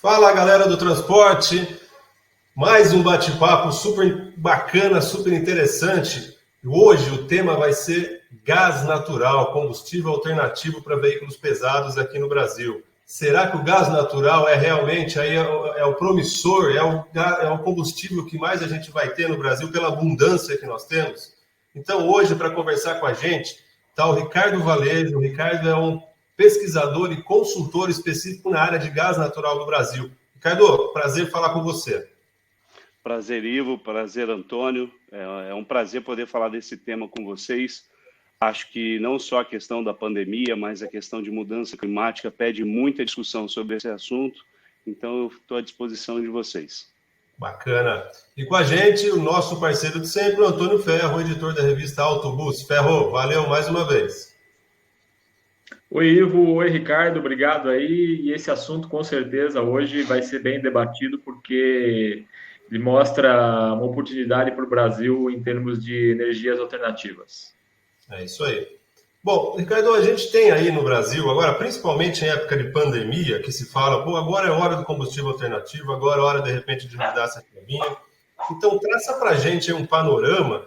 Fala, galera do transporte, mais um bate-papo super bacana, super interessante. Hoje o tema vai ser gás natural, combustível alternativo para veículos pesados aqui no Brasil. Será que o gás natural é realmente o promissor, é o combustível que mais a gente vai ter no Brasil pela abundância que nós temos? Então hoje, para conversar com a gente, está o Ricardo Valejo. O Ricardo é um pesquisador e consultor específico na área de gás natural no Brasil. Ricardo, prazer falar com você. Prazer, Ivo. Prazer, Antônio. É um prazer poder falar desse tema com vocês. Acho que não só a questão da pandemia, mas a questão de mudança climática pede muita discussão sobre esse assunto. Então, eu estou à disposição de vocês. Bacana. E com a gente, o nosso parceiro de sempre, o Antônio Ferro, editor da revista Autobus. Ferro, valeu mais uma vez. Oi, Ivo. Oi, Ricardo. Obrigado aí. E esse assunto, com certeza, hoje vai ser bem debatido, porque ele mostra uma oportunidade para o Brasil em termos de energias alternativas. É isso aí. Bom, Ricardo, a gente tem aí no Brasil, agora, principalmente em época de pandemia, que se fala, agora é hora do combustível alternativo, agora é hora, de repente, de mudar essa chavinha. Então, traça para a gente aí um panorama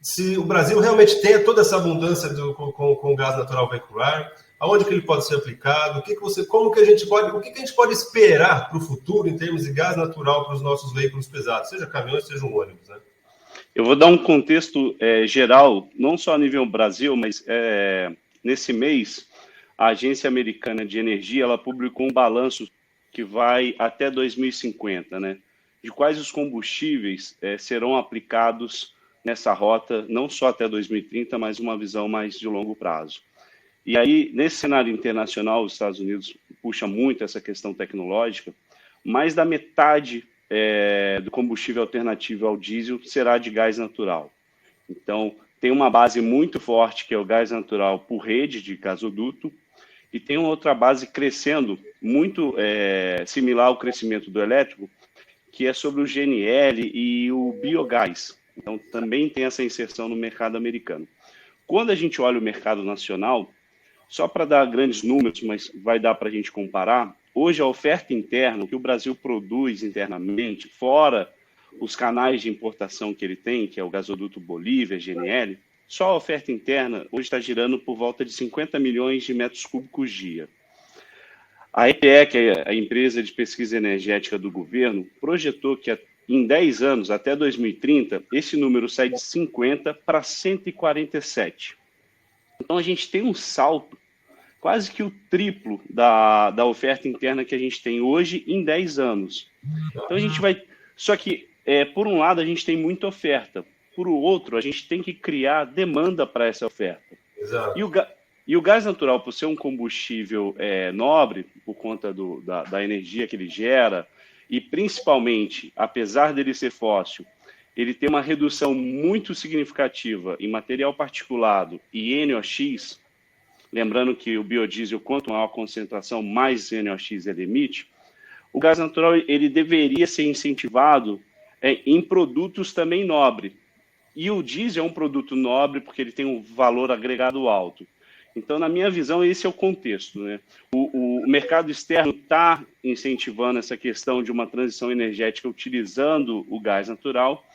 se o Brasil realmente tem toda essa abundância com gás natural veicular, aonde que ele pode ser aplicado, o que a gente pode esperar para o futuro em termos de gás natural para os nossos veículos pesados, seja caminhões, seja um ônibus, né? Eu vou dar um contexto geral, não só a nível Brasil, mas nesse mês, a Agência Americana de Energia ela publicou um balanço que vai até 2050, né? De quais os combustíveis serão aplicados nessa rota, não só até 2030, mas uma visão mais de longo prazo. E aí, nesse cenário internacional, os Estados Unidos puxa muito essa questão tecnológica, mais da metade do combustível alternativo ao diesel será de gás natural. Então, tem uma base muito forte, que é o gás natural por rede de gasoduto, e tem uma outra base crescendo, muito similar ao crescimento do elétrico, que é sobre o GNL e o biogás. Então, também tem essa inserção no mercado americano. Quando a gente olha o mercado nacional, só para dar grandes números, mas vai dar para a gente comparar, hoje a oferta interna, o que o Brasil produz internamente, fora os canais de importação que ele tem, que é o gasoduto Bolívia, GNL, só a oferta interna hoje está girando por volta de 50 milhões de metros cúbicos dia. A EPE, que é a empresa de pesquisa energética do governo, projetou que em 10 anos, até 2030, esse número sai de 50 para 147. Então, a gente tem um salto, quase que o triplo da oferta interna que a gente tem hoje em 10 anos. Então, a gente vai... Só que, por um lado, a gente tem muita oferta. Por outro, a gente tem que criar demanda para essa oferta. Exato. E o gás natural, por ser um combustível nobre, por conta da energia que ele gera, e principalmente, apesar dele ser fóssil, ele tem uma redução muito significativa em material particulado e NOx, lembrando que o biodiesel, quanto maior a concentração, mais NOx ele emite, o gás natural ele deveria ser incentivado em produtos também nobres. E o diesel é um produto nobre porque ele tem um valor agregado alto. Então, na minha visão, esse é o contexto, né? O mercado externo está incentivando essa questão de uma transição energética utilizando o gás natural,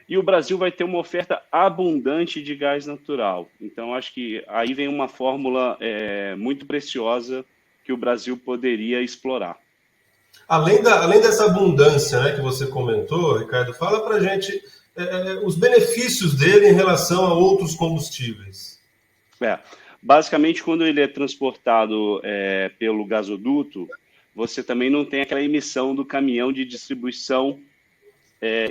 e o Brasil vai ter uma oferta abundante de gás natural. Então, acho que aí vem uma fórmula muito preciosa que o Brasil poderia explorar. Além dessa abundância, né, que você comentou, Ricardo, fala para a gente os benefícios dele em relação a outros combustíveis. Basicamente, quando ele é transportado pelo gasoduto, você também não tem aquela emissão do caminhão de distribuição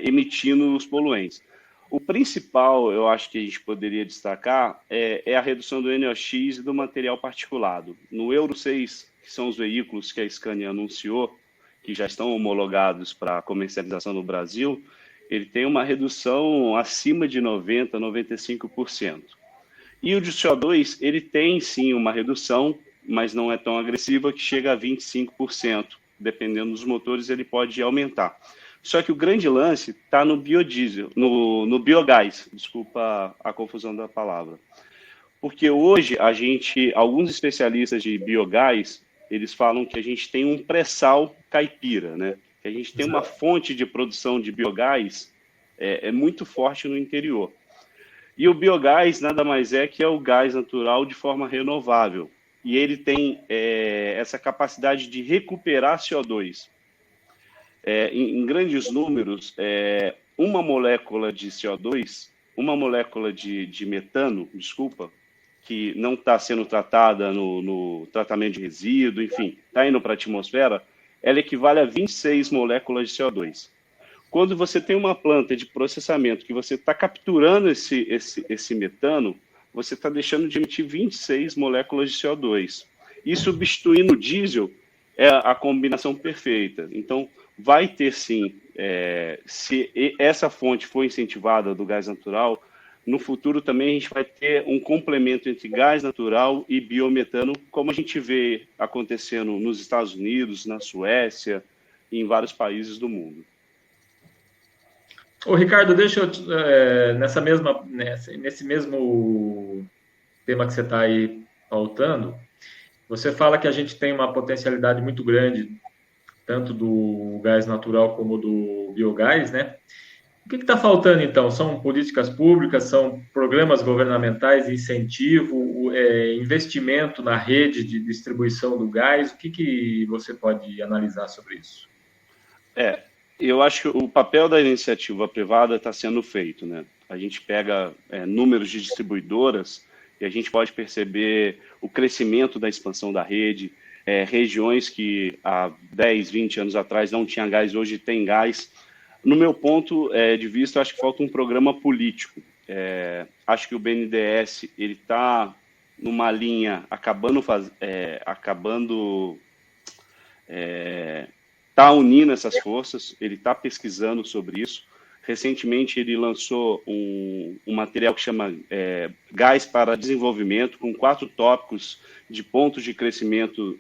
emitindo os poluentes. O principal, eu acho que a gente poderia destacar, é a redução do NOx e do material particulado. No Euro 6, que são os veículos que a Scania anunciou, que já estão homologados para comercialização no Brasil, ele tem uma redução acima de 90%, 95%. E o de CO2, ele tem sim uma redução, mas não é tão agressiva, que chega a 25%. Dependendo dos motores, ele pode aumentar. Só que o grande lance está no biodiesel, no biogás, desculpa a confusão da palavra. Porque hoje alguns especialistas de biogás eles falam que a gente tem um pré-sal caipira, né? Que a gente tem uma fonte de produção de biogás muito forte no interior. E o biogás nada mais é que o gás natural de forma renovável. E ele tem essa capacidade de recuperar CO2. Em grandes números, uma molécula de CO2, uma molécula de metano, desculpa, que não está sendo tratada no tratamento de resíduo, enfim, está indo para a atmosfera, ela equivale a 26 moléculas de CO2. Quando você tem uma planta de processamento que você está capturando esse metano, você está deixando de emitir 26 moléculas de CO2. E substituindo o diesel é a combinação perfeita. Então, vai ter sim, se essa fonte for incentivada do gás natural, no futuro também a gente vai ter um complemento entre gás natural e biometano, como a gente vê acontecendo nos Estados Unidos, na Suécia e em vários países do mundo. Ô, Ricardo, deixa eu, nesse mesmo tema que você está aí pautando, você fala que a gente tem uma potencialidade muito grande, tanto do gás natural como do biogás, né? O que está faltando, então? São políticas públicas, são programas governamentais de incentivo, investimento na rede de distribuição do gás? O que você pode analisar sobre isso? Eu acho que o papel da iniciativa privada está sendo feito, né? A gente pega números de distribuidoras e a gente pode perceber o crescimento da expansão da rede, regiões que há 10, 20 anos atrás não tinha gás, hoje tem gás. No meu ponto de vista, acho que falta um programa político. Acho que o BNDES está numa linha está unindo essas forças, ele está pesquisando sobre isso. Recentemente, ele lançou um material que chama Gás para Desenvolvimento, com 4 tópicos de pontos de crescimento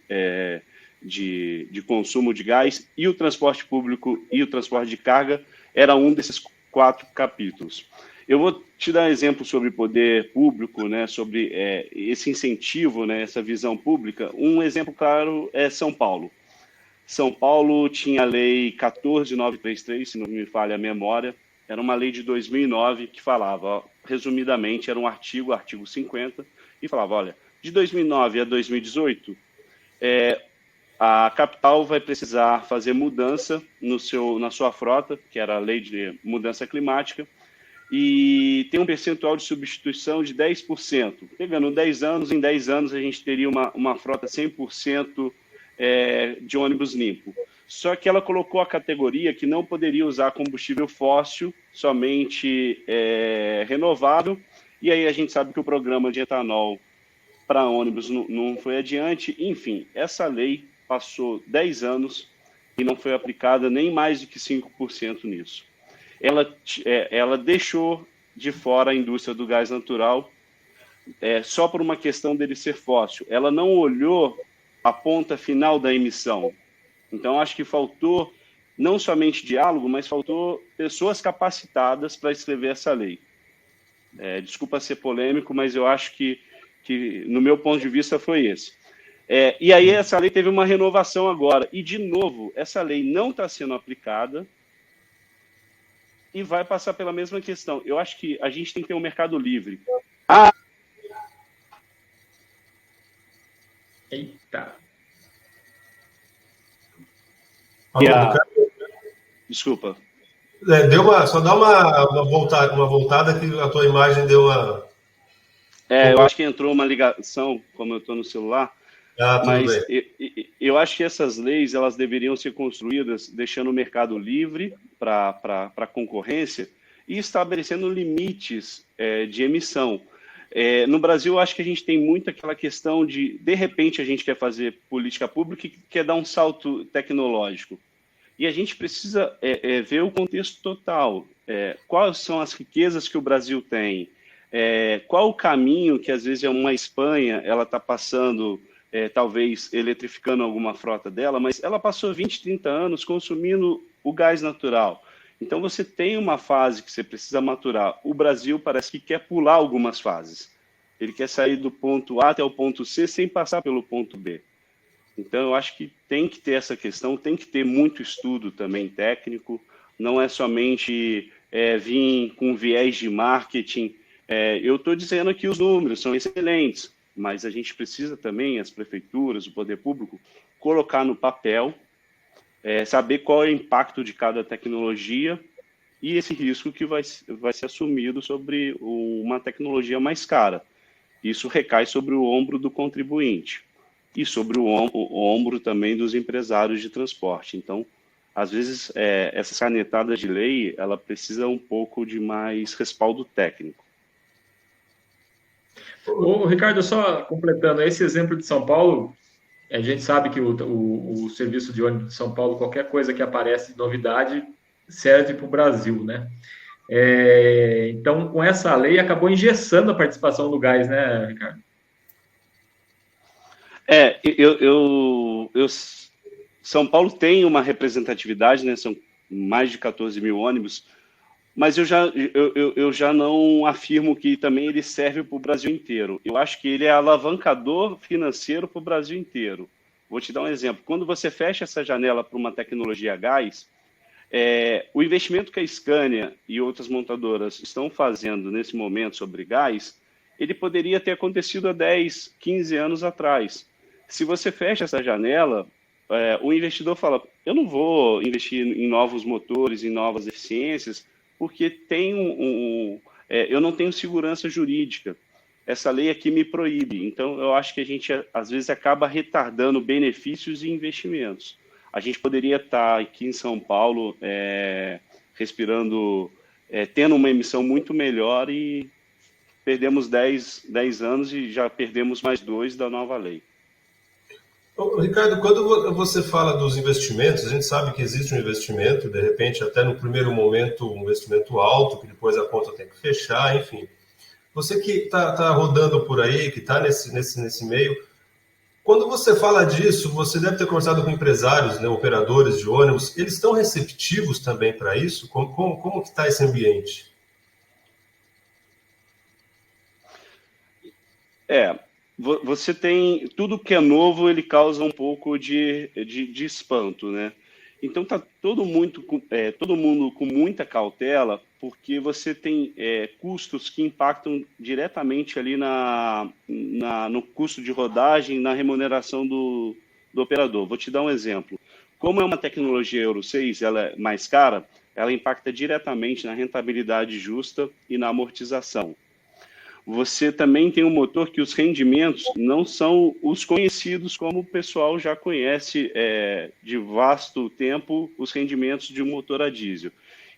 de consumo de gás, e o transporte público e o transporte de carga era um desses 4 capítulos. Eu vou te dar um exemplo sobre poder público, né, sobre esse incentivo, né, essa visão pública. Um exemplo claro é São Paulo. São Paulo tinha a Lei 14.933, se não me falha a memória, era uma lei de 2009 que falava, resumidamente, era um artigo 50, e falava, olha, de 2009 a 2018, a capital vai precisar fazer mudança na sua frota, que era a lei de mudança climática, e tem um percentual de substituição de 10%. Pegando 10 anos, em 10 anos a gente teria uma frota 100% de ônibus limpo. Só que ela colocou a categoria que não poderia usar combustível fóssil, somente renovável, e aí a gente sabe que o programa de etanol para ônibus não foi adiante. Enfim, essa lei passou 10 anos e não foi aplicada nem mais do que 5% nisso. Ela deixou de fora a indústria do gás natural só por uma questão dele ser fóssil. Ela não olhou a ponta final da emissão. Então, acho que faltou não somente diálogo, mas faltou pessoas capacitadas para escrever essa lei. Desculpa ser polêmico, mas eu acho que no meu ponto de vista, foi esse. E aí, essa lei teve uma renovação agora. E, de novo, essa lei não está sendo aplicada e vai passar pela mesma questão. Eu acho que a gente tem que ter um mercado livre. Eita. Desculpa. Só dá uma voltada que a tua imagem deu uma... eu acho que entrou uma ligação, como eu estou no celular, mas eu acho que essas leis elas deveriam ser construídas deixando o mercado livre para a concorrência e estabelecendo limites de emissão. No Brasil, eu acho que a gente tem muito aquela questão de repente, a gente quer fazer política pública e quer dar um salto tecnológico. E a gente precisa ver o contexto total. Quais são as riquezas que o Brasil tem? Qual o caminho que, às vezes, uma Espanha ela está passando, talvez eletrificando alguma frota dela, mas ela passou 20, 30 anos consumindo o gás natural. Então, você tem uma fase que você precisa maturar. O Brasil parece que quer pular algumas fases. Ele quer sair do ponto A até o ponto C sem passar pelo ponto B. Então, eu acho que tem que ter essa questão, tem que ter muito estudo também técnico, não é somente vir com viés de marketing. Eu estou dizendo que os números são excelentes, mas a gente precisa também, as prefeituras, o poder público, colocar no papel, saber qual é o impacto de cada tecnologia e esse risco que vai ser assumido sobre uma tecnologia mais cara. Isso recai sobre o ombro do contribuinte e sobre o ombro também dos empresários de transporte. Então, às vezes, essas canetadas de lei, ela precisa um pouco de mais respaldo técnico. Ô, Ricardo, só completando, esse exemplo de São Paulo, a gente sabe que o serviço de ônibus de São Paulo, qualquer coisa que aparece de novidade, serve para o Brasil, né? Então, com essa lei, acabou engessando a participação do gás, né, Ricardo? São Paulo tem uma representatividade, né? São mais de 14 mil ônibus, mas eu já não afirmo que também ele serve para o Brasil inteiro. Eu acho que ele é alavancador financeiro para o Brasil inteiro. Vou te dar um exemplo. Quando você fecha essa janela para uma tecnologia a gás, o investimento que a Scania e outras montadoras estão fazendo nesse momento sobre gás, ele poderia ter acontecido há 10, 15 anos atrás. Se você fecha essa janela, o investidor fala, eu não vou investir em novos motores, em novas eficiências, porque eu não tenho segurança jurídica. Essa lei aqui me proíbe. Então, eu acho que a gente, às vezes, acaba retardando benefícios e investimentos. A gente poderia estar aqui em São Paulo respirando, tendo uma emissão muito melhor e perdemos 10 anos e já perdemos mais 2 da nova lei. Ricardo, quando você fala dos investimentos, a gente sabe que existe um investimento, de repente, até no primeiro momento, um investimento alto, que depois a conta tem que fechar, enfim. Você que está rodando por aí, que está nesse meio, quando você fala disso, você deve ter conversado com empresários, né, operadores de ônibus, eles estão receptivos também para isso? Como que está esse ambiente? Você tem tudo que é novo, ele causa um pouco de espanto, né? Então tá todo mundo com muita cautela, porque você tem custos que impactam diretamente ali no custo de rodagem, na remuneração do operador. Vou te dar um exemplo. Como é uma tecnologia Euro 6, ela é mais cara, ela impacta diretamente na rentabilidade justa e na amortização. Você também tem um motor que os rendimentos não são os conhecidos como o pessoal já conhece de vasto tempo os rendimentos de um motor a diesel.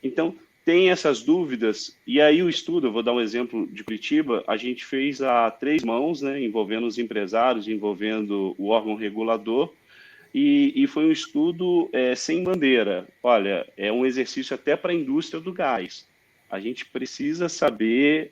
Então, tem essas dúvidas, e aí o estudo, eu vou dar um exemplo de Curitiba, a gente fez a 3 mãos, né, envolvendo os empresários, envolvendo o órgão regulador, e foi um estudo sem bandeira. Olha, é um exercício até para a indústria do gás. A gente precisa saber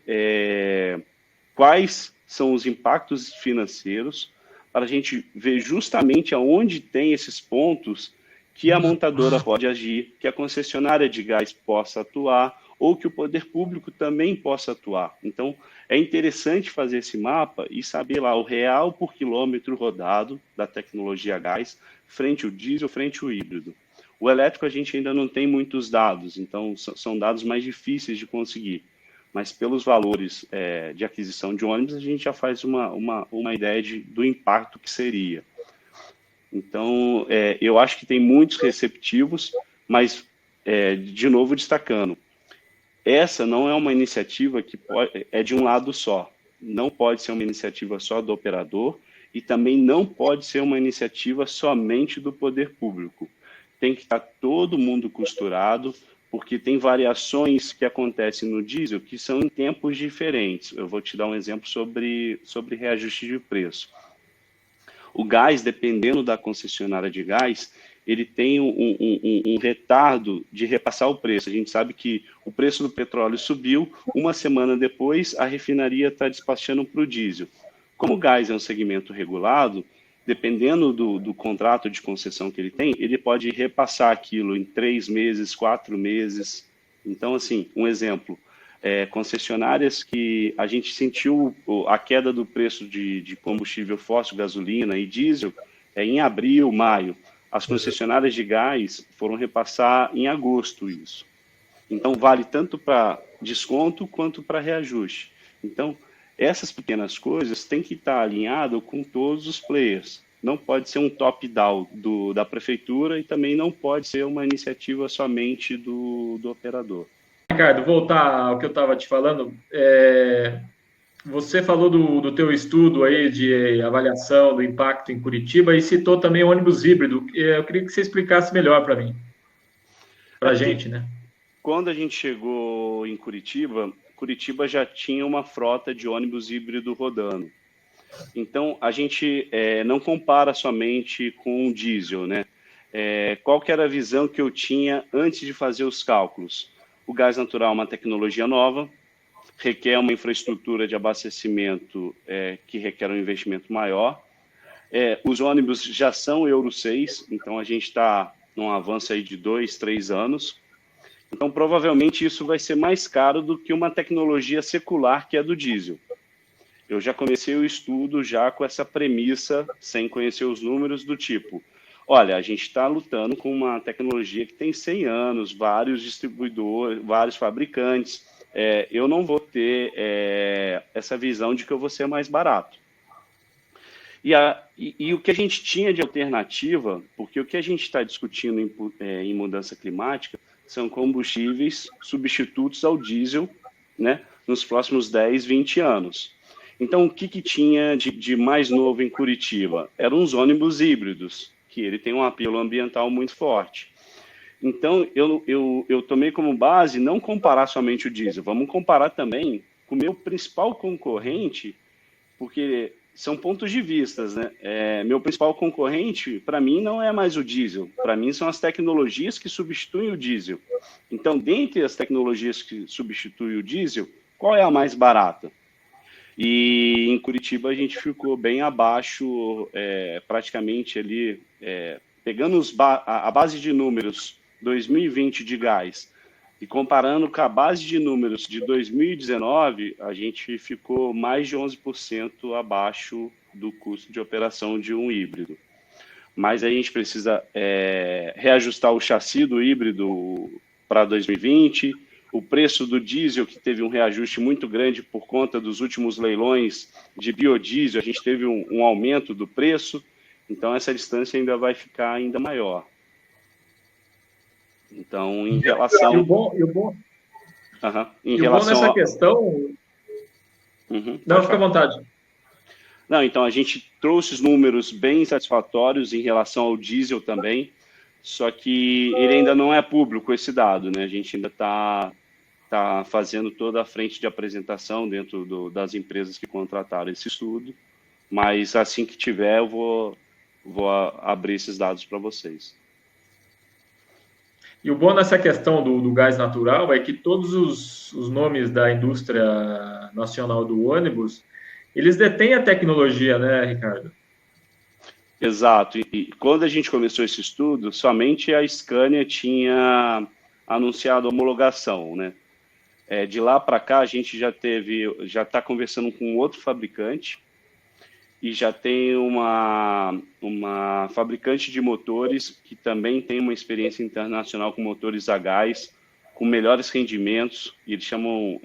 quais são os impactos financeiros para a gente ver justamente aonde tem esses pontos que a montadora pode agir, que a concessionária de gás possa atuar ou que o poder público também possa atuar. Então, é interessante fazer esse mapa e saber lá o real por quilômetro rodado da tecnologia gás frente ao diesel, frente ao híbrido. O elétrico a gente ainda não tem muitos dados, então são dados mais difíceis de conseguir. Mas pelos valores de aquisição de ônibus, a gente já faz uma ideia do impacto que seria. Então, eu acho que tem muitos receptivos, mas, de novo, destacando, essa não é uma iniciativa que é de um lado só. Não pode ser uma iniciativa só do operador e também não pode ser uma iniciativa somente do poder público. Tem que estar todo mundo costurado, porque tem variações que acontecem no diesel que são em tempos diferentes. Eu vou te dar um exemplo sobre reajuste de preço. O gás, dependendo da concessionária de gás, ele tem um retardo de repassar o preço. A gente sabe que o preço do petróleo subiu, uma semana depois a refinaria está despachando para o diesel. Como o gás é um segmento regulado, dependendo do contrato de concessão que ele tem, ele pode repassar aquilo em 3 meses, 4 meses. Então, assim, um exemplo, concessionárias que a gente sentiu a queda do preço de combustível fóssil, gasolina e diesel, em abril, maio. As concessionárias de gás foram repassar em agosto isso. Então, vale tanto para desconto quanto para reajuste. Então, essas pequenas coisas têm que estar alinhado com todos os players. Não pode ser um top-down da prefeitura e também não pode ser uma iniciativa somente do operador. Ricardo, voltar ao que eu estava te falando, você falou do teu estudo aí de avaliação do impacto em Curitiba e citou também o ônibus híbrido. Eu queria que você explicasse melhor para mim, para a gente, né? Quando a gente chegou em Curitiba, Curitiba já tinha uma frota de ônibus híbrido rodando. Então, a gente não compara somente com o diesel, né? Qual que era a visão que eu tinha antes de fazer os cálculos? O gás natural é uma tecnologia nova, requer uma infraestrutura de abastecimento que requer um investimento maior. Os ônibus já são Euro 6, então a gente está num avanço aí de 2, 3 anos. Então, provavelmente, isso vai ser mais caro do que uma tecnologia secular que é do diesel. Eu já comecei o estudo já com essa premissa, sem conhecer os números, do tipo, olha, a gente está lutando com uma tecnologia que tem 100 anos, vários distribuidores, vários fabricantes, eu não vou ter essa visão de que eu vou ser mais barato. E o que a gente tinha de alternativa, porque o que a gente está discutindo em mudança climática são combustíveis substitutos ao diesel, né, nos próximos 10, 20 anos. Então, o que tinha de mais novo em Curitiba? Eram os ônibus híbridos, que ele tem um apelo ambiental muito forte. Então, eu tomei como base não comparar somente o diesel, vamos comparar também com o meu principal concorrente, porque são pontos de vista, né? Meu principal concorrente, para mim, não é mais o diesel. Para mim, são as tecnologias que substituem o diesel. Então, dentre as tecnologias que substituem o diesel, qual é a mais barata? E em Curitiba, a gente ficou bem abaixo, praticamente ali, pegando a base de números 2020 de gás e comparando com a base de números de 2019, a gente ficou mais de 11% abaixo do custo de operação de um híbrido. Mas a gente precisa reajustar o chassi do híbrido para 2020, o preço do diesel, que teve um reajuste muito grande por conta dos últimos leilões de biodiesel, a gente teve um aumento do preço, então essa distância ainda vai ficar ainda maior. Então, em relação... E o bom nessa questão... Não, fica à vontade. Não, então, a gente trouxe os números bem satisfatórios em relação ao diesel também, só que ele ainda não é público, esse dado, né? A gente ainda está fazendo toda a frente de apresentação dentro das empresas que contrataram esse estudo, mas assim que tiver, eu vou abrir esses dados para vocês. E o bom nessa questão do gás natural é que todos os nomes da indústria nacional do ônibus, eles detêm a tecnologia, né, Ricardo? Exato. E quando a gente começou esse estudo, somente a Scania tinha anunciado a homologação, né? De lá para cá, a gente já está conversando com outro fabricante e já tem uma fabricante de motores que também tem uma experiência internacional com motores a gás, com melhores rendimentos, e eles chamam,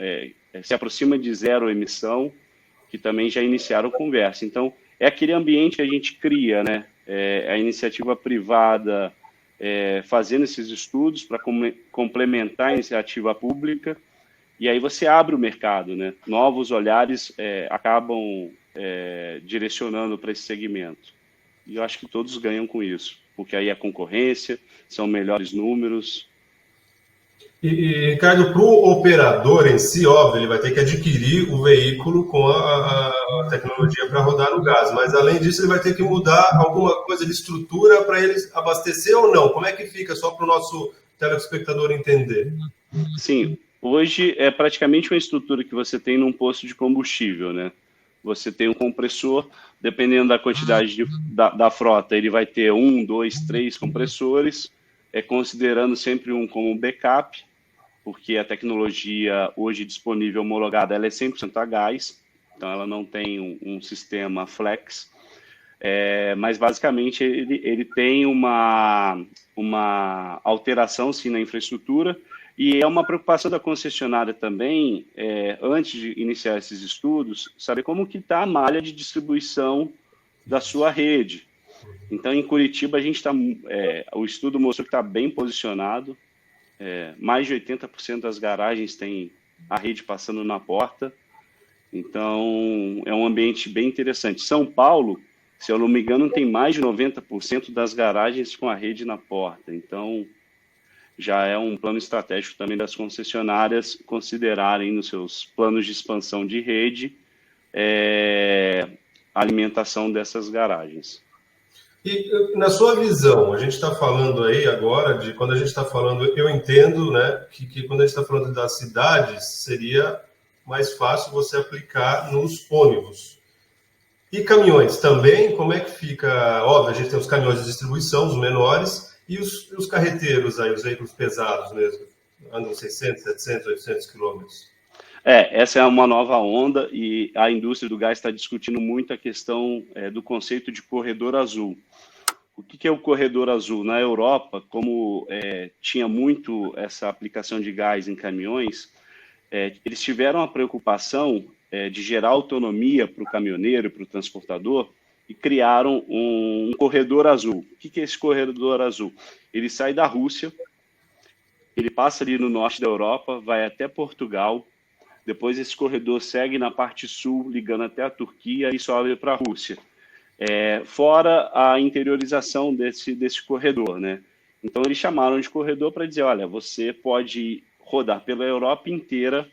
se aproxima de zero emissão, que também já iniciaram conversa. Então, é aquele ambiente que a gente cria, né? A iniciativa privada fazendo esses estudos para complementar a iniciativa pública, e aí você abre o mercado, né? Novos olhares acabam direcionando para esse segmento. E eu acho que todos ganham com isso, porque aí a concorrência, são melhores números. E Ricardo, para o operador em si, óbvio, ele vai ter que adquirir o veículo com a tecnologia para rodar no gás, mas além disso ele vai ter que mudar alguma coisa de estrutura para ele abastecer ou não? Como é que fica, só para o nosso telespectador entender? Sim, hoje é praticamente uma estrutura que você tem num posto de combustível, né? Você tem um compressor, dependendo da quantidade da frota, ele vai ter 1, 2, 3 compressores, considerando sempre um como backup, porque a tecnologia hoje disponível homologada ela é 100% a gás, então ela não tem um sistema flex. Mas basicamente ele tem uma alteração sim na infraestrutura, e é uma preocupação da concessionária também, antes de iniciar esses estudos, saber como que está a malha de distribuição da sua rede. Então, em Curitiba, a gente está, o estudo mostrou que está bem posicionado, mais de 80% das garagens tem a rede passando na porta, então é um ambiente bem interessante. São Paulo, se eu não me engano, tem mais de 90% das garagens com a rede na porta. Então, já é um plano estratégico também das concessionárias considerarem nos seus planos de expansão de rede a alimentação dessas garagens. E na sua visão, a gente está falando aí agora de quando a gente está falando, eu entendo, né, que quando a gente está falando das cidades, seria mais fácil você aplicar nos ônibus. E caminhões também, como é que fica? Óbvio, a gente tem os caminhões de distribuição, os menores, e os carreteiros aí, os veículos pesados mesmo, andam 600, 700, 800 quilômetros. Essa é uma nova onda, e a indústria do gás está discutindo muito a questão do conceito de corredor azul. O que é o corredor azul? Na Europa, como tinha muito essa aplicação de gás em caminhões, eles tiveram a preocupação de gerar autonomia para o caminhoneiro, para o transportador, e criaram um corredor azul. O que é esse corredor azul? Ele sai da Rússia, ele passa ali no norte da Europa, vai até Portugal, depois esse corredor segue na parte sul, ligando até a Turquia e sobe para a Rússia. Fora a interiorização desse corredor, né? Então eles chamaram de corredor para dizer, olha, você pode rodar pela Europa inteira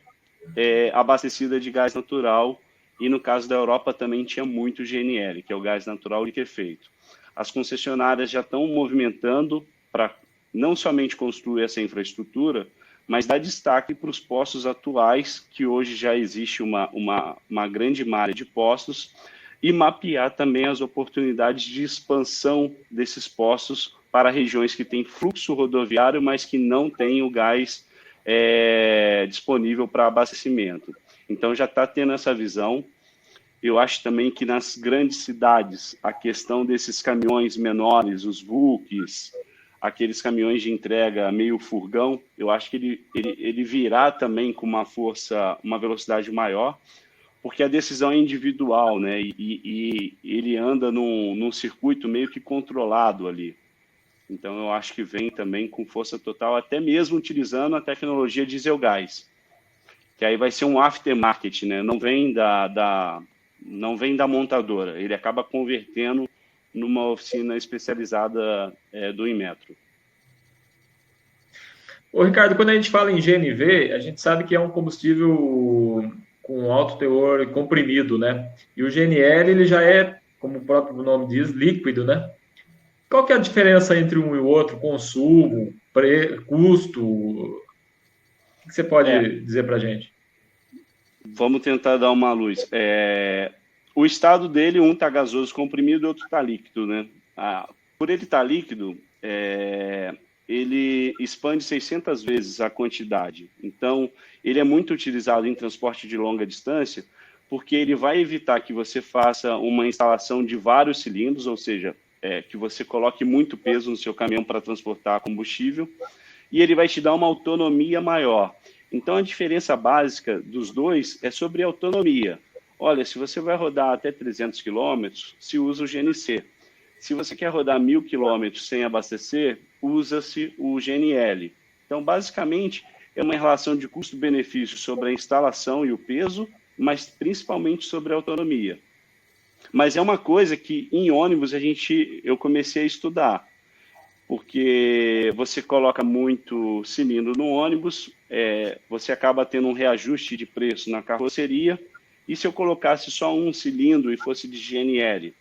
abastecida de gás natural, e no caso da Europa também tinha muito GNL, que é o gás natural liquefeito. As concessionárias já estão movimentando para não somente construir essa infraestrutura, mas dar destaque para os postos atuais, que hoje já existe uma grande malha de postos, e mapear também as oportunidades de expansão desses postos para regiões que têm fluxo rodoviário, mas que não têm o gás disponível para abastecimento. Então já está tendo essa visão. Eu acho também que nas grandes cidades, a questão desses caminhões menores, os VUCs, aqueles caminhões de entrega meio furgão, eu acho que ele virá também com uma força, uma velocidade maior, porque a decisão é individual, né? E ele anda num circuito meio que controlado ali. Então, eu acho que vem também com força total, até mesmo utilizando a tecnologia diesel gás, que aí vai ser um aftermarket, né? Não vem da montadora, ele acaba convertendo numa oficina especializada do Inmetro. Ô, Ricardo, quando a gente fala em GNV, a gente sabe que é um combustível com alto teor comprimido, né? E o GNL, ele já é, como o próprio nome diz, líquido, né? Qual que é a diferença entre um e o outro? Consumo, custo? O que você pode dizer para a gente? Vamos tentar dar uma luz. O estado dele, um está gasoso comprimido e outro está líquido, né? Por ele estar líquido, ele expande 600 vezes a quantidade. Então, ele é muito utilizado em transporte de longa distância, porque ele vai evitar que você faça uma instalação de vários cilindros, ou seja, que você coloque muito peso no seu caminhão para transportar combustível, e ele vai te dar uma autonomia maior. Então, a diferença básica dos dois é sobre a autonomia. Olha, se você vai rodar até 300 quilômetros, se usa o GNC. Se você quer rodar 1.000 quilômetros sem abastecer, usa-se o GNL. Então, basicamente, é uma relação de custo-benefício sobre a instalação e o peso, mas principalmente sobre a autonomia. Mas é uma coisa que em ônibus eu comecei a estudar, porque você coloca muito cilindro no ônibus, você acaba tendo um reajuste de preço na carroceria, e se eu colocasse só um cilindro e fosse de GNL,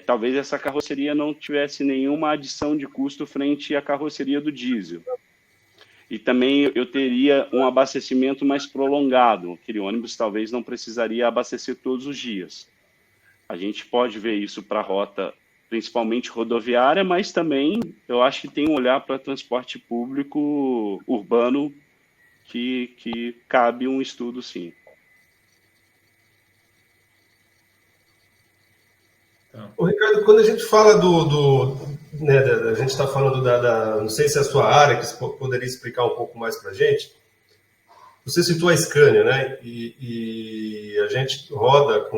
talvez essa carroceria não tivesse nenhuma adição de custo frente à carroceria do diesel. E também eu teria um abastecimento mais prolongado, aquele ônibus talvez não precisaria abastecer todos os dias. A gente pode ver isso para a rota, principalmente rodoviária, mas também eu acho que tem um olhar para transporte público urbano que cabe um estudo, sim. Ô, Ricardo, quando a gente fala né, a gente está falando não sei se é a sua área, que você poderia explicar um pouco mais para a gente. Você citou a Scania, né? E a gente roda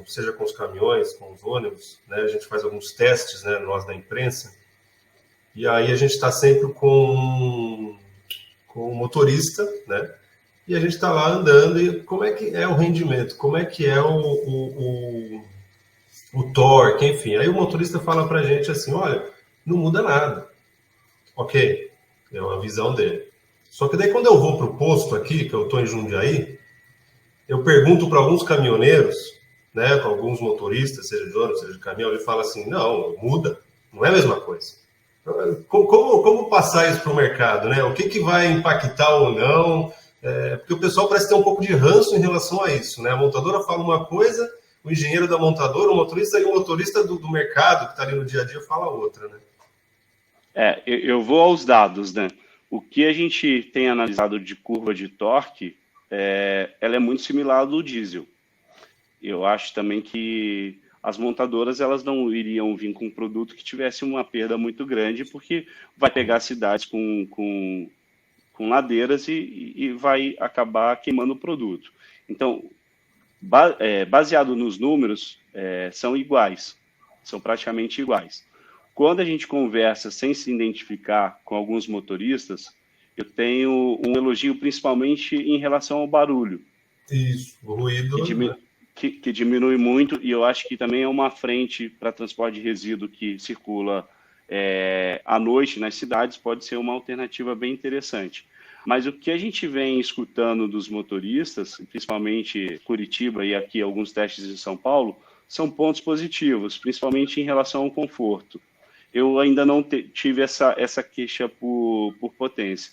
seja com os caminhões, com os ônibus, né? A gente faz alguns testes, né? Nós da imprensa. E aí a gente está sempre com o motorista, né? E a gente está lá andando e como é que é o rendimento, como é que é o torque, enfim. Aí o motorista fala para a gente assim, olha, não muda nada. Ok, é uma visão dele. Só que daí quando eu vou para o posto aqui, que eu estou em Jundiaí, eu pergunto para alguns caminhoneiros, né, para alguns motoristas, seja de ônibus, seja de caminhão, ele fala assim, não, muda, não é a mesma coisa. Como passar isso para o mercado, né? O que vai impactar ou não? Porque o pessoal parece ter um pouco de ranço em relação a isso, né? A montadora fala uma coisa, o engenheiro da montadora, o motorista e o motorista do mercado, que está ali no dia a dia, fala outra, né? Eu vou aos dados, né? O que a gente tem analisado de curva de torque, ela é muito similar ao do diesel. Eu acho também que as montadoras elas não iriam vir com um produto que tivesse uma perda muito grande, porque vai pegar cidades com ladeiras e vai acabar queimando o produto. Então, baseado nos números, são iguais, são praticamente iguais. Quando a gente conversa sem se identificar com alguns motoristas, eu tenho um elogio principalmente em relação ao barulho. Isso, o ruído. Que diminui muito, e eu acho que também é uma frente para transporte de resíduo que circula à noite nas cidades, pode ser uma alternativa bem interessante. Mas o que a gente vem escutando dos motoristas, principalmente Curitiba e aqui alguns testes em São Paulo, são pontos positivos, principalmente em relação ao conforto. Eu ainda não tive essa queixa por potência.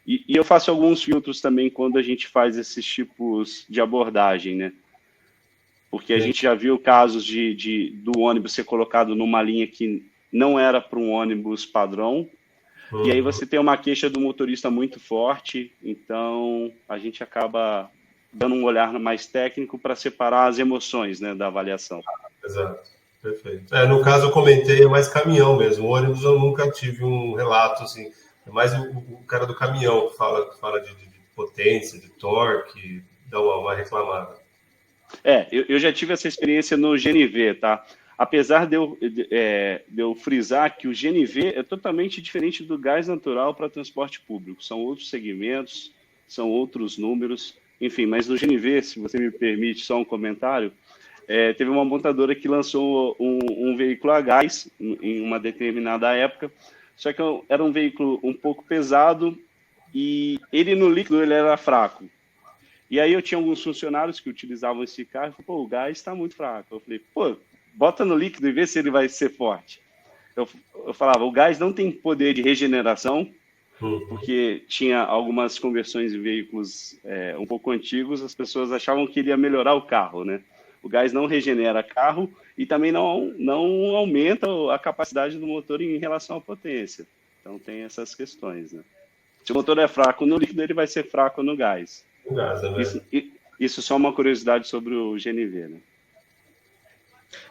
E eu faço alguns filtros também quando a gente faz esses tipos de abordagem, né? Porque a gente já viu casos do ônibus ser colocado numa linha que não era para um ônibus padrão, e aí você tem uma queixa do motorista muito forte, então a gente acaba dando um olhar mais técnico para separar as emoções, né, da avaliação. Exato, perfeito. No caso eu comentei, é mais caminhão mesmo, o ônibus eu nunca tive um relato assim, é mais o cara do caminhão que fala de potência, de torque, dá uma reclamada. Eu já tive essa experiência no GNV, tá? Apesar de eu frisar que o GNV é totalmente diferente do gás natural para transporte público. São outros segmentos, são outros números, enfim. Mas no GNV, se você me permite só um comentário, teve uma montadora que lançou um veículo a gás em uma determinada época, só que era um veículo um pouco pesado e ele no líquido ele era fraco. E aí eu tinha alguns funcionários que utilizavam esse carro e falaram, o gás está muito fraco. Eu falei, bota no líquido e vê se ele vai ser forte. Eu falava, o gás não tem poder de regeneração, porque tinha algumas conversões de veículos um pouco antigos, as pessoas achavam que ele ia melhorar o carro, né? O gás não regenera carro e também não aumenta a capacidade do motor em relação à potência. Então tem essas questões, né? Se o motor é fraco no líquido, ele vai ser fraco no gás. Isso só uma curiosidade sobre o GNV, né?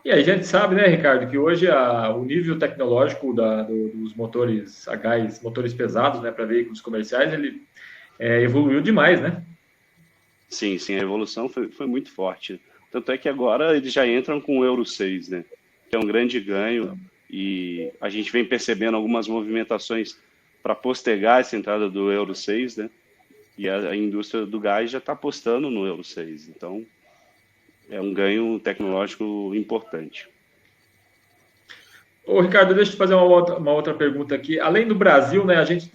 E aí a gente sabe, né, Ricardo, que hoje o nível tecnológico dos motores a gás, motores pesados, né, para veículos comerciais, ele evoluiu demais, né? Sim, a evolução foi muito forte. Tanto é que agora eles já entram com o Euro 6, né? Que é um grande ganho, e a gente vem percebendo algumas movimentações para postergar essa entrada do Euro 6, né? E a indústria do gás já está apostando no Euro 6. Então, é um ganho tecnológico importante. Ô, Ricardo, deixa eu te fazer uma outra pergunta aqui. Além do Brasil, né, a gente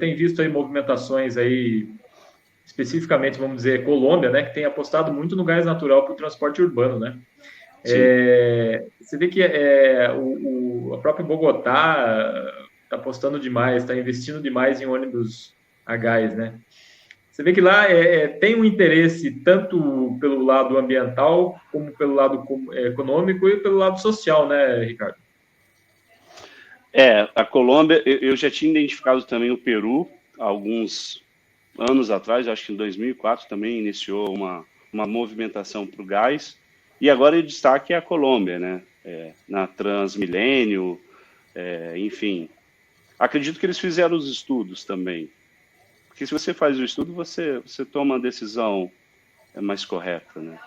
tem visto aí movimentações aí, especificamente, vamos dizer, Colômbia, né, que tem apostado muito no gás natural para o transporte urbano, né? Você vê que a própria Bogotá está apostando demais, está investindo demais em ônibus a gás, né? Você vê que lá tem um interesse tanto pelo lado ambiental, como pelo lado econômico e pelo lado social, né, Ricardo? A Colômbia, eu já tinha identificado também o Peru, alguns anos atrás, acho que em 2004 também iniciou uma movimentação para o gás, e agora o destaque é a Colômbia, né? na Transmilênio, enfim. Acredito que eles fizeram os estudos também. Porque se você faz o estudo, você toma a decisão mais correta, né?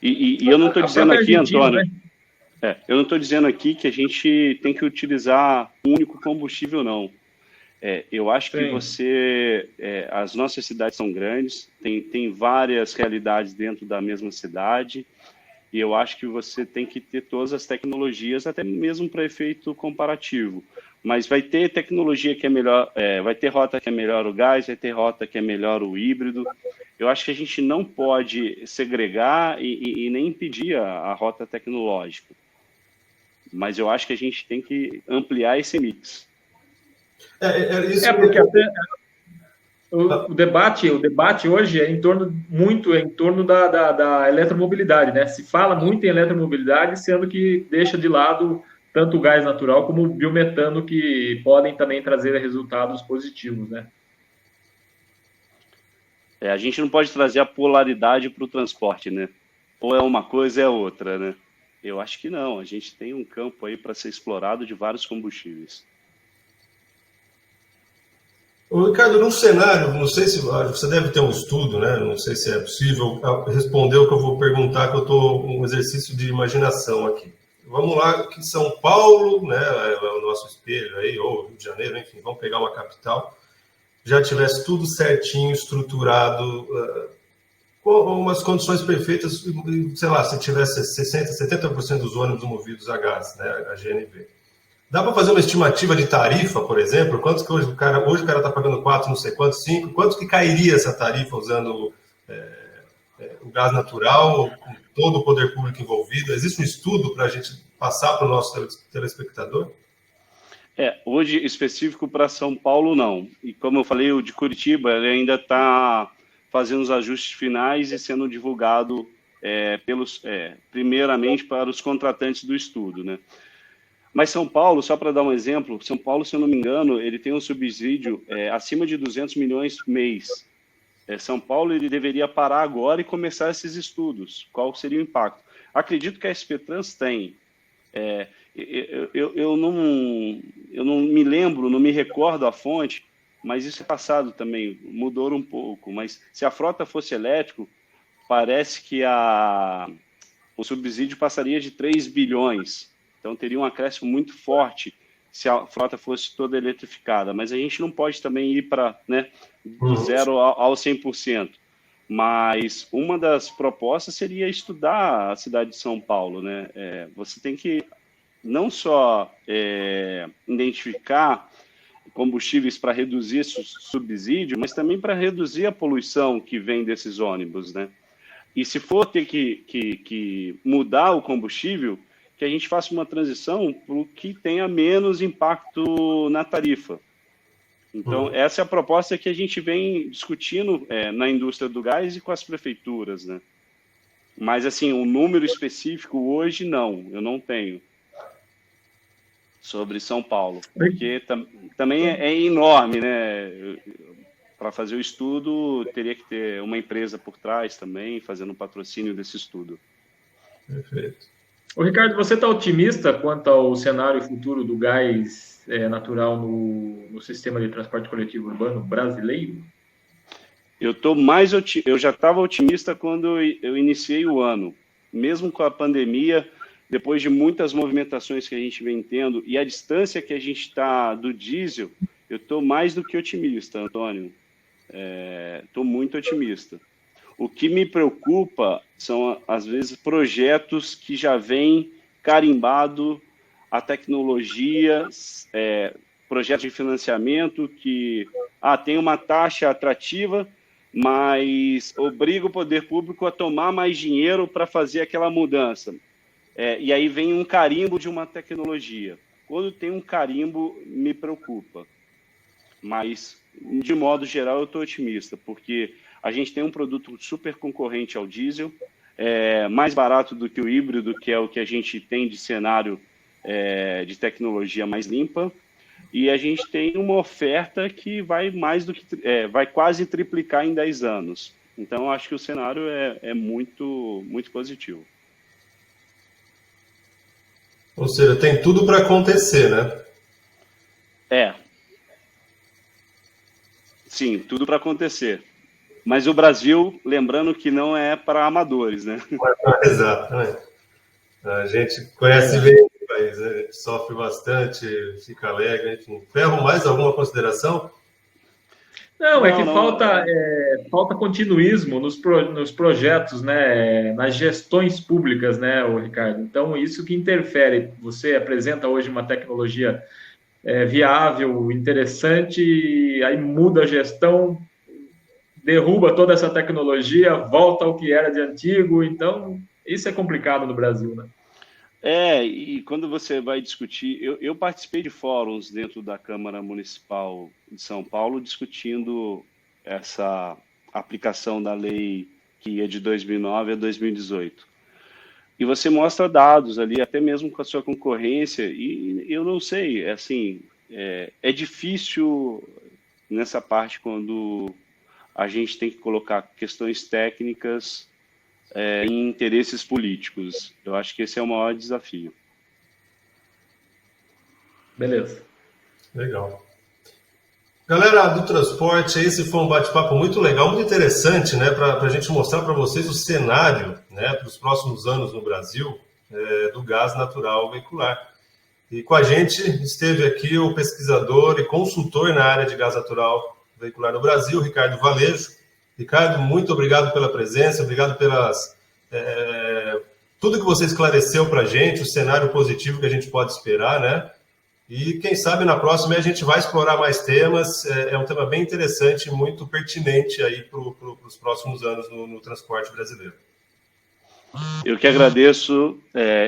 E eu não estou dizendo aqui, Antônio, né? Eu não estou dizendo aqui que a gente tem que utilizar um único combustível, não. Eu acho que as nossas cidades são grandes, tem várias realidades dentro da mesma cidade, e eu acho que você tem que ter todas as tecnologias, até mesmo para efeito comparativo. Mas vai ter tecnologia que é melhor, vai ter rota que é melhor o gás, vai ter rota que é melhor o híbrido. Eu acho que a gente não pode segregar e nem impedir a rota tecnológica. Mas eu acho que a gente tem que ampliar esse mix. Porque até o debate hoje é em torno da eletromobilidade, né? Se fala muito em eletromobilidade, sendo que deixa de lado tanto o gás natural como o biometano, que podem também trazer resultados positivos, né? A gente não pode trazer a polaridade para o transporte, né? Ou é uma coisa, é outra, né? Eu acho que não. A gente tem um campo aí para ser explorado de vários combustíveis. Ô, Ricardo, num cenário, não sei se você deve ter um estudo, né? Não sei se é possível responder o que eu vou perguntar, que eu estou um exercício de imaginação aqui. Vamos lá, que São Paulo, né, é o nosso espelho aí, ou Rio de Janeiro, enfim, vamos pegar uma capital, já tivesse tudo certinho, estruturado, com umas condições perfeitas, sei lá, se tivesse 60%, 70% dos ônibus movidos a gás, né, a GNV. Dá para fazer uma estimativa de tarifa, por exemplo? Quantos que hoje o cara está pagando 4, não sei quantos, 5? Quanto que cairia essa tarifa usando o gás natural, com todo o poder público envolvido? Existe um estudo para a gente passar para o nosso telespectador? Hoje, específico para São Paulo, não. E como eu falei, o de Curitiba, ele ainda está fazendo os ajustes finais e sendo divulgado primeiramente para os contratantes do estudo, né? Mas São Paulo, só para dar um exemplo, São Paulo, se eu não me engano, ele tem um subsídio acima de 200 milhões mês. São Paulo ele deveria parar agora e começar esses estudos. Qual seria o impacto? Acredito que a SP Trans tem. Eu não me lembro, não me recordo a fonte, mas isso é passado também, mudou um pouco. Mas se a frota fosse elétrico, parece que o subsídio passaria de 3 bilhões. Então, teria um acréscimo muito forte se a frota fosse toda eletrificada. Mas a gente não pode também ir para do 0 ao 100%. Mas uma das propostas seria estudar a cidade de São Paulo, né? Você tem que não só identificar combustíveis para reduzir esse subsídio, mas também para reduzir a poluição que vem desses ônibus, né? E se for ter que mudar o combustível, que a gente faça uma transição para o que tenha menos impacto na tarifa. Então, essa é a proposta que a gente vem discutindo na indústria do gás e com as prefeituras, né? Mas, assim, um número específico hoje, não, eu não tenho sobre São Paulo, porque também é enorme, né? Para fazer o estudo, teria que ter uma empresa por trás também, fazendo o patrocínio desse estudo. Perfeito. Ô, Ricardo, você está otimista quanto ao cenário futuro do gás natural no sistema de transporte coletivo urbano brasileiro? Eu já estava otimista quando eu iniciei o ano. Mesmo com a pandemia, depois de muitas movimentações que a gente vem tendo e a distância que a gente está do diesel, eu estou mais do que otimista, Antônio. Estou muito otimista. O que me preocupa são, às vezes, projetos que já vêm carimbado a tecnologia, projetos de financiamento que tem uma taxa atrativa, mas obriga o poder público a tomar mais dinheiro para fazer aquela mudança. E aí vem um carimbo de uma tecnologia. Quando tem um carimbo, me preocupa. Mas, de modo geral, eu estou otimista, porque a gente tem um produto super concorrente ao diesel, mais barato do que o híbrido, que é o que a gente tem de cenário de tecnologia mais limpa, e a gente tem uma oferta que vai vai quase triplicar em 10 anos. Então, acho que o cenário é muito, muito positivo. Ou seja, tem tudo para acontecer, né? Sim, tudo para acontecer. Mas o Brasil, lembrando que não é para amadores, né? Exato. A gente conhece bem o país, né? A gente sofre bastante, fica alegre, enfim. Ferro, mais alguma consideração? Não, é que falta continuismo nos projetos, né, nas gestões públicas, né, o Ricardo. Então, isso que interfere. Você apresenta hoje uma tecnologia viável, interessante, aí muda a gestão, derruba toda essa tecnologia, volta ao que era de antigo. Então, isso é complicado no Brasil, né? E quando você vai discutir, eu participei de fóruns dentro da Câmara Municipal de São Paulo discutindo essa aplicação da lei que ia de 2009 a 2018. E você mostra dados ali, até mesmo com a sua concorrência, e eu não sei, assim, é difícil nessa parte quando a gente tem que colocar questões técnicas em interesses políticos. Eu acho que esse é o maior desafio. Beleza. Legal. Galera do transporte, esse foi um bate-papo muito legal, muito interessante, né, para a gente mostrar para vocês o cenário, né, para os próximos anos no Brasil do gás natural veicular. E com a gente esteve aqui o pesquisador e consultor na área de gás natural veicular no Brasil, Ricardo Valejo. Ricardo, muito obrigado pela presença, obrigado pelas tudo que você esclareceu para a gente, o cenário positivo que a gente pode esperar, né? E quem sabe na próxima a gente vai explorar mais temas. É um tema bem interessante, muito pertinente aí para os próximos anos no transporte brasileiro. Eu que agradeço,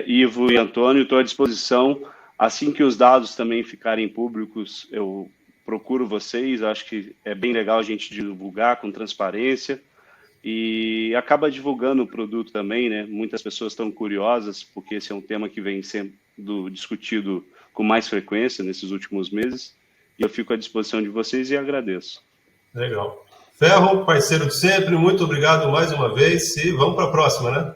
Ivo e Antônio, estou à disposição. Assim que os dados também ficarem públicos, eu procuro vocês. Acho que é bem legal a gente divulgar com transparência e acaba divulgando o produto também, né? Muitas pessoas estão curiosas, porque esse é um tema que vem sendo discutido com mais frequência nesses últimos meses, e eu fico à disposição de vocês e agradeço. Legal. Ferro, parceiro de sempre, muito obrigado mais uma vez e vamos para a próxima, né?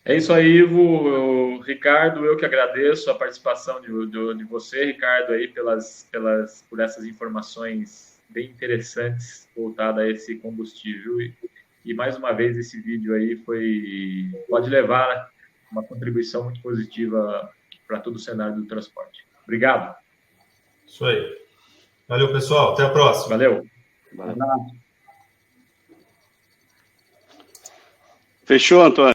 É isso aí, Ivo. Ricardo, eu que agradeço a participação de você, Ricardo, aí por essas informações bem interessantes voltadas a esse combustível. E mais uma vez esse vídeo aí pode levar uma contribuição muito positiva para todo o cenário do transporte. Obrigado. Isso aí. Valeu, pessoal. Até a próxima. Valeu. Fechou, Antônio?